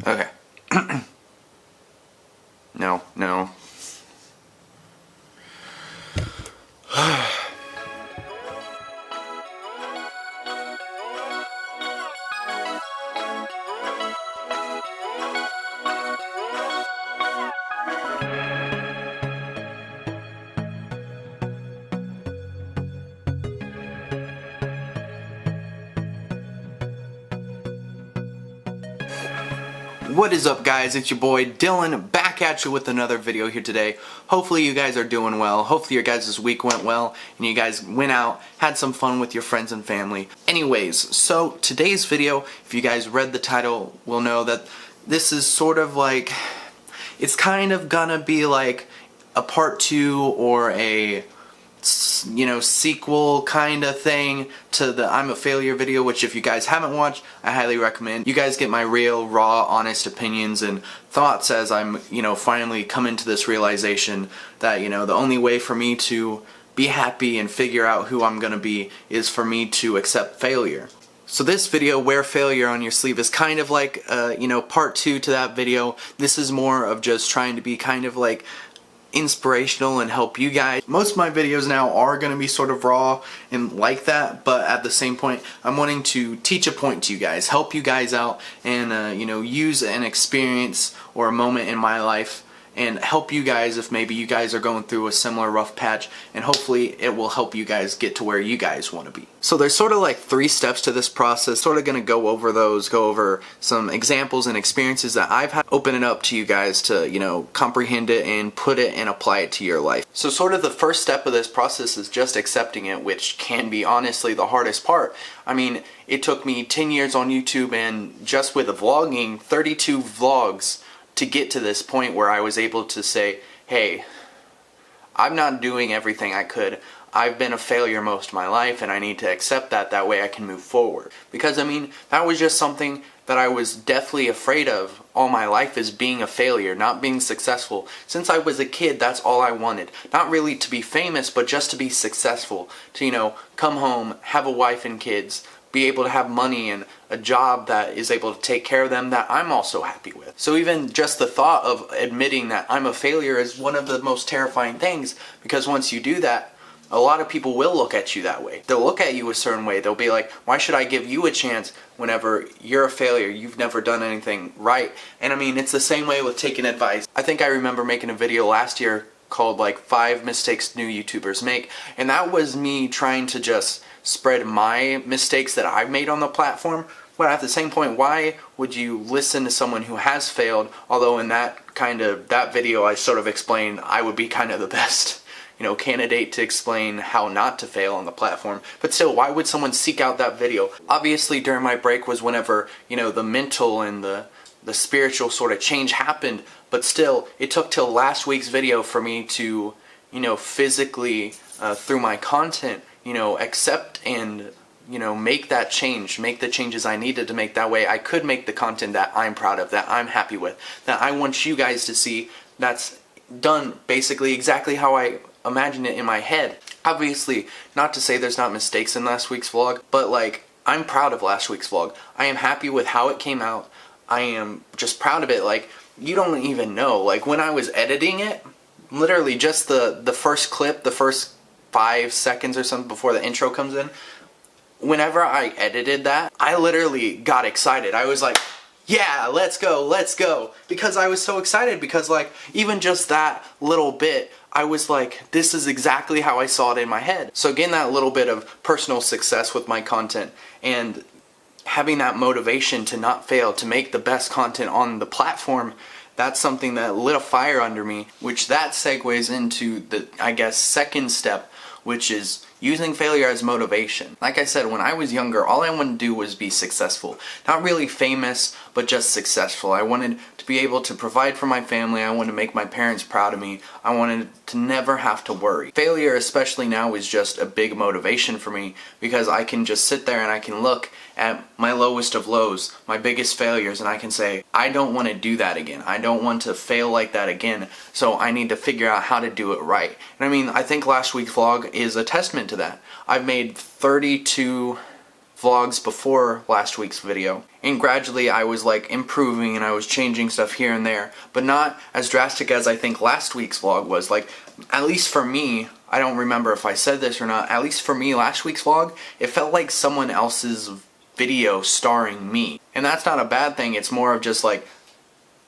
Okay. No, no. What is up, guys? It's your boy Dylan, back at you with another video here today. Hopefully you guys are doing well. Hopefully your guys' week went well and you guys went out, had some fun with your friends and family. Anyways, so today's video, if you guys read the title, will know that this is sort of like, it's kind of gonna be like a part 2 or a, you know, sequel kind of thing to the I'm a Failure video, which if you guys haven't watched, I highly recommend. You guys get my real, raw, honest opinions and thoughts as I'm, you know, finally coming to this realization that, you know, the only way for me to be happy and figure out who I'm gonna be is for me to accept failure. So this video, Wear Failure on Your Sleeve, is kind of like, you know, part 2 to that video. This is more of just trying to be kind of like inspirational and help you guys. Most of my videos now are going to be sort of raw and like that, but at the same point I'm wanting to teach a point to you guys, help you guys out, and you know, use an experience or a moment in my life and help you guys if maybe you guys are going through a similar rough patch, and hopefully it will help you guys get to where you guys want to be. So there's sort of like 3 steps to this process, sort of going to go over those, go over some examples and experiences that I've had, open it up to you guys to, you know, comprehend it and put it and apply it to your life. So sort of the first step of this process is just accepting it, which can be honestly the hardest part. I mean, it took me 10 years on YouTube and just with vlogging, 32 vlogs, to get to this point where I was able to say, hey, I'm not doing everything I could. I've been a failure most of my life and I need to accept that. That way I can move forward. Because I mean, that was just something that I was deathly afraid of all my life, is being a failure, not being successful. Since I was a kid, that's all I wanted. Not really to be famous, but just to be successful. To, you know, come home, have a wife and kids, be able to have money and a job that is able to take care of them that I'm also happy with. So even just the thought of admitting that I'm a failure is one of the most terrifying things, because once you do that, a lot of people will look at you that way. They'll look at you a certain way. They'll be like, why should I give you a chance whenever you're a failure? You've never done anything right. And I mean, it's the same way with taking advice. I think I remember making a video last year called like 5 mistakes new YouTubers make, and that was me trying to just spread my mistakes that I've made on the platform. But at the same point, why would you listen to someone who has failed? Although in that video I sort of explained I would be kind of the best, you know, candidate to explain how not to fail on the platform. But still, why would someone seek out that video? Obviously during my break was whenever, you know, the mental and the spiritual sort of change happened, but still it took till last week's video for me to, you know, physically through my content, you know, accept and, you know, make that change, make the changes I needed to make. That way I could make the content that I'm proud of, that I'm happy with, that I want you guys to see, that's done basically exactly how I imagine it in my head. Obviously, not to say there's not mistakes in last week's vlog, but like, I'm proud of last week's vlog. I am happy with how it came out. I am just proud of it. Like, you don't even know, like when I was editing it, literally just the first clip, the first 5 seconds or something before the intro comes in, whenever I edited that, I literally got excited. I was like, yeah, let's go, because I was so excited, because like, even just that little bit, I was like, this is exactly how I saw it in my head. So getting that little bit of personal success with my content and having that motivation to not fail, to make the best content on the platform, that's something that lit a fire under me, which that segues into the, I guess, second step, which is using failure as motivation. Like I said, when I was younger, all I wanted to do was be successful. Not really famous, but just successful. I wanted to be able to provide for my family. I wanted to make my parents proud of me. I wanted to never have to worry. Failure, especially now, is just a big motivation for me, because I can just sit there and I can look at my lowest of lows, my biggest failures, and I can say, I don't want to do that again. I don't want to fail like that again, so I need to figure out how to do it right. And I mean, I think last week's vlog is a testament to that. I've made 32 vlogs before last week's video, and gradually I was like improving and I was changing stuff here and there, but not as drastic as I think last week's vlog was. Like, at least for me, I don't remember if I said this or not, at least for me, last week's vlog, it felt like someone else's video starring me. And that's not a bad thing, it's more of just like,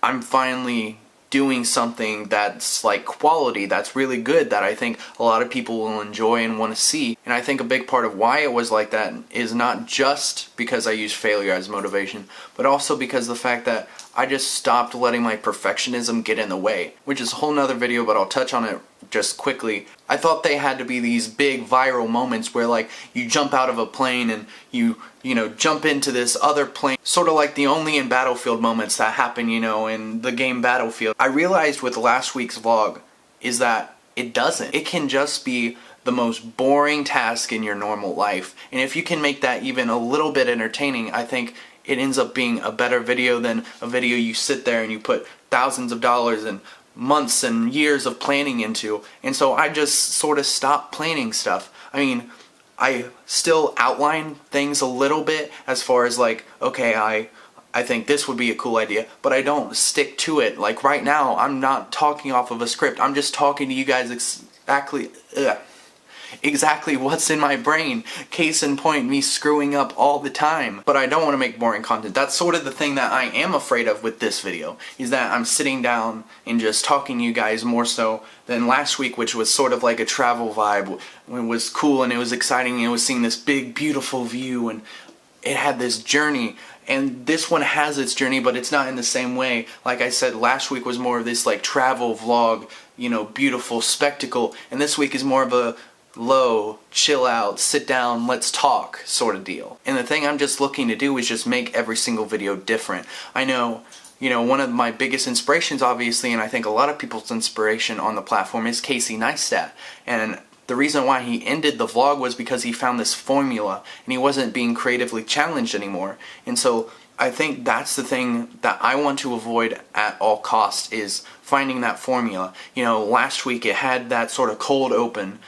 I'm finally doing something that's like quality, that's really good, that I think a lot of people will enjoy and want to see. And I think a big part of why it was like that is not just because I use failure as motivation, but also because the fact that I just stopped letting my perfectionism get in the way, which is a whole nother video, but I'll touch on it just quickly. I thought they had to be these big viral moments where like you jump out of a plane and you know, jump into this other plane, sort of like the Only in Battlefield moments that happen, you know, in the game Battlefield. I realized with last week's vlog is that it doesn't. It can just be the most boring task in your normal life. And if you can make that even a little bit entertaining, I think it ends up being a better video than a video you sit there and you put thousands of dollars and months and years of planning into. And so I just sort of stopped planning stuff. I mean, I still outline things a little bit as far as like, okay, I think this would be a cool idea, but I don't stick to it. Like right now, I'm not talking off of a script. I'm just talking to you guys exactly what's in my brain. Case in point, me screwing up all the time. But I don't want to make boring content. That's sort of the thing that I am afraid of with this video, is that I'm sitting down and just talking to you guys more so than last week, which was sort of like a travel vibe. It was cool and it was exciting and it was seeing this big beautiful view and it had this journey. And this one has its journey, but it's not in the same way. Like I said, last week was more of this like travel vlog, you know, beautiful spectacle, and this week is more of a low, chill out, sit down, let's talk sort of deal. And the thing I'm just looking to do is just make every single video different. I know, you know, one of my biggest inspirations obviously, and I think a lot of people's inspiration on the platform, is Casey Neistat. And the reason why he ended the vlog was because he found this formula and he wasn't being creatively challenged anymore. And so I think that's the thing that I want to avoid at all costs, is finding that formula. You know, last week it had that sort of cold open.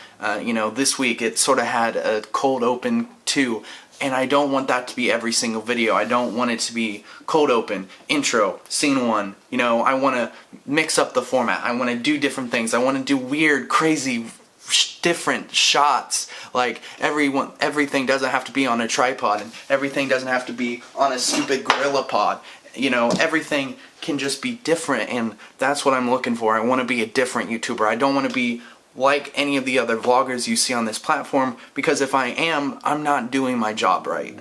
You know, this week it sort of had a cold open too. And I don't want that to be every single video. I don't want it to be cold open, intro, scene one. You know, I want to mix up the format. I want to do different things. I want to do weird, crazy, different shots. Like everything doesn't have to be on a tripod, and everything doesn't have to be on a stupid gorilla pod. You know, everything can just be different, and that's what I'm looking for. I want to be a different YouTuber. I don't want to be like any of the other vloggers you see on this platform, because if I am, I'm not doing my job right.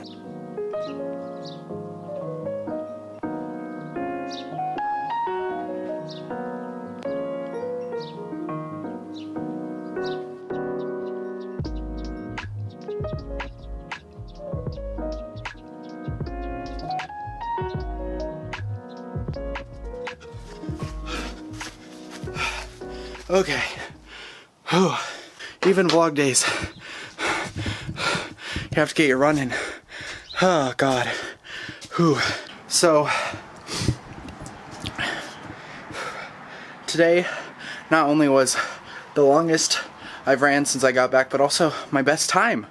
Okay. Whew. Even vlog days, you have to get your running. Oh God. Whew. So today not only was the longest I've ran since I got back, but also my best time.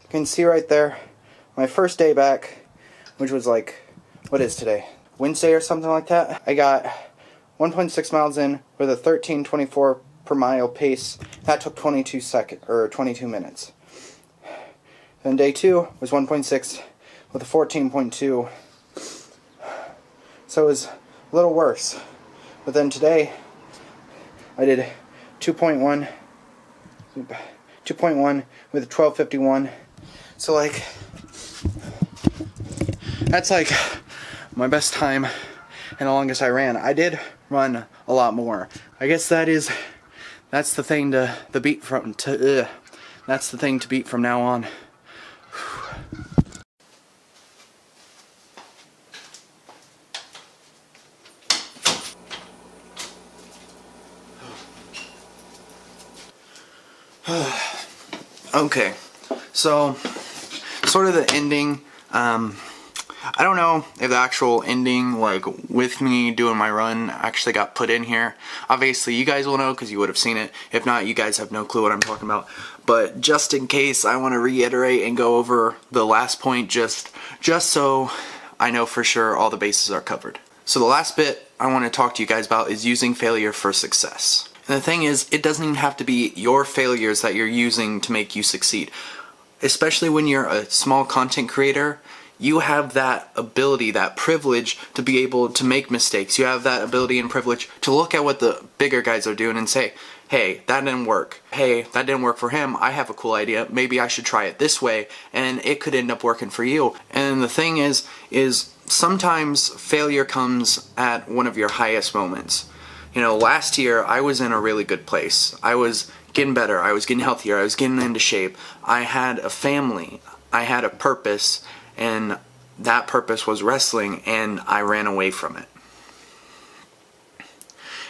You can see right there my first day back, which was like, what is today? Wednesday or something like that. I got 1.6 miles in with a 13:24 per mile pace. That took 22 minutes. Then day 2 was 1.6 with a 14.2. So it was a little worse. But then today I did 2.1 with a 12:51. So like, that's like my best time and the longest I ran. I did run a lot more. I guess that's the thing to beat from that's the thing to beat from now on. Okay, so sort of the ending. I don't know if the actual ending, like with me doing my run, actually got put in here. Obviously you guys will know because you would have seen it. If not, you guys have no clue what I'm talking about. But just in case, I want to reiterate and go over the last point just so I know for sure all the bases are covered. So the last bit I want to talk to you guys about is using failure for success. And the thing is, it doesn't even have to be your failures that you're using to make you succeed. Especially when you're a small content creator, you have that ability, that privilege to be able to make mistakes. You have that ability and privilege to look at what the bigger guys are doing and say, hey, that didn't work. Hey, that didn't work for him. I have a cool idea. Maybe I should try it this way, and it could end up working for you. And the thing is sometimes failure comes at one of your highest moments. You know, last year I was in a really good place. I was getting better. I was getting healthier. I was getting into shape. I had a family. I had a purpose, and that purpose was wrestling, and I ran away from it.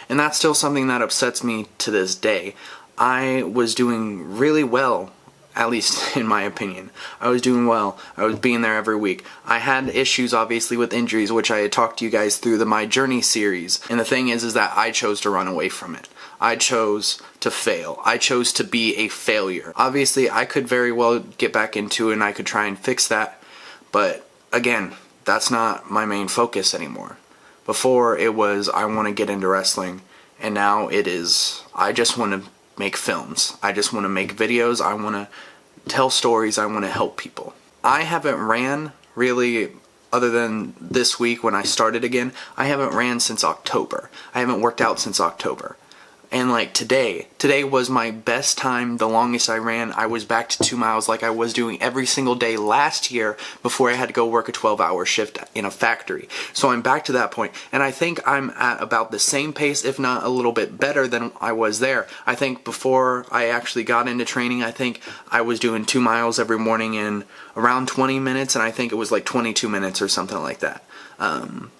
And that's still something that upsets me to this day. I was doing really well, at least in my opinion. I was doing well. I was being there every week. I had issues obviously with injuries, which I had talked to you guys through the My Journey series. And the thing is that I chose to run away from it. I chose to fail. I chose to be a failure. Obviously, I could very well get back into it and I could try and fix that. But again, that's not my main focus anymore. Before it was, I want to get into wrestling, and now it is, I just want to make films. I just want to make videos. I want to tell stories. I want to help people. I haven't ran really, other than this week when I started again, I haven't ran since October. I haven't worked out since October. And like today was my best time, the longest I ran. I was back to 2 miles like I was doing every single day last year before I had to go work a 12-hour shift in a factory. So I'm back to that point, and I think I'm at about the same pace, if not a little bit better than I was there. I think before I actually got into training, I think I was doing 2 miles every morning in around 20 minutes, and I think it was like 22 minutes or something like that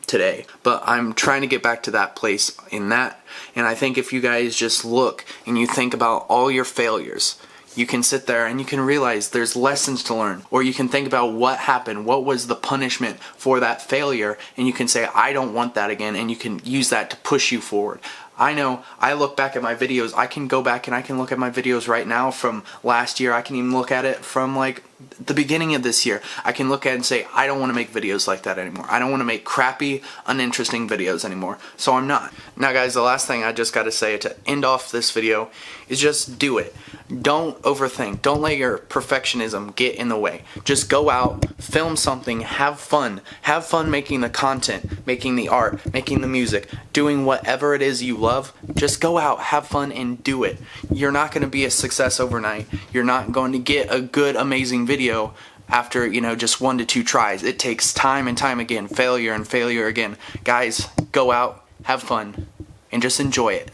today. But I'm trying to get back to that place in that. And I think if you guys just look and you think about all your failures, you can sit there and you can realize there's lessons to learn. Or you can think about what happened, what was the punishment for that failure, and you can say, I don't want that again, and you can use that to push you forward. I know, I look back at my videos, I can go back and I can look at my videos right now from last year. I can even look at it from like the beginning of this year. I can look at it and say, I don't want to make videos like that anymore. I don't want to make crappy, uninteresting videos anymore. So I'm not. Now guys, the last thing I just got to say to end off this video is just do it. Don't overthink. Don't let your perfectionism get in the way. Just go out, film something, have fun. Have fun making the content, making the art, making the music, doing whatever it is you love. Just go out, have fun, and do it. You're not going to be a success overnight. You're not going to get a good, amazing video after, just 1 to 2 tries. It takes time and time again, failure and failure again. Guys, go out, have fun, and just enjoy it.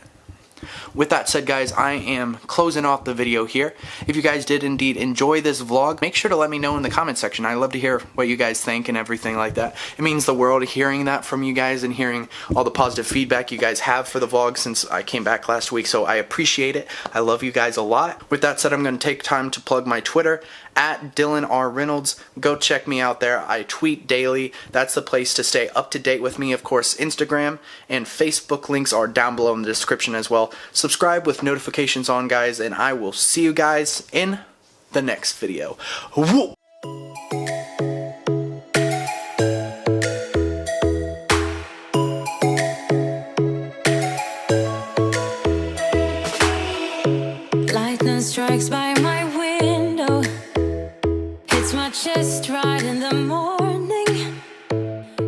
With that said, guys, I am closing off the video here. If you guys did indeed enjoy this vlog, make sure to let me know in the comment section. I love to hear what you guys think and everything like that. It means the world hearing that from you guys and hearing all the positive feedback you guys have for the vlog since I came back last week, so I appreciate it. I love you guys a lot. With that said, I'm going to take time to plug my Twitter, at Dylan R. Reynolds. Go check me out there. I tweet daily. That's the place to stay up to date with me. Of course, Instagram and Facebook links are down below in the description as well. Subscribe with notifications on, guys, and I will see you guys in the next video. Woo! Lightning strikes by my window, hits my chest right in the morning,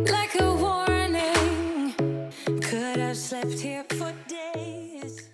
like a warning. Could have slept here for days.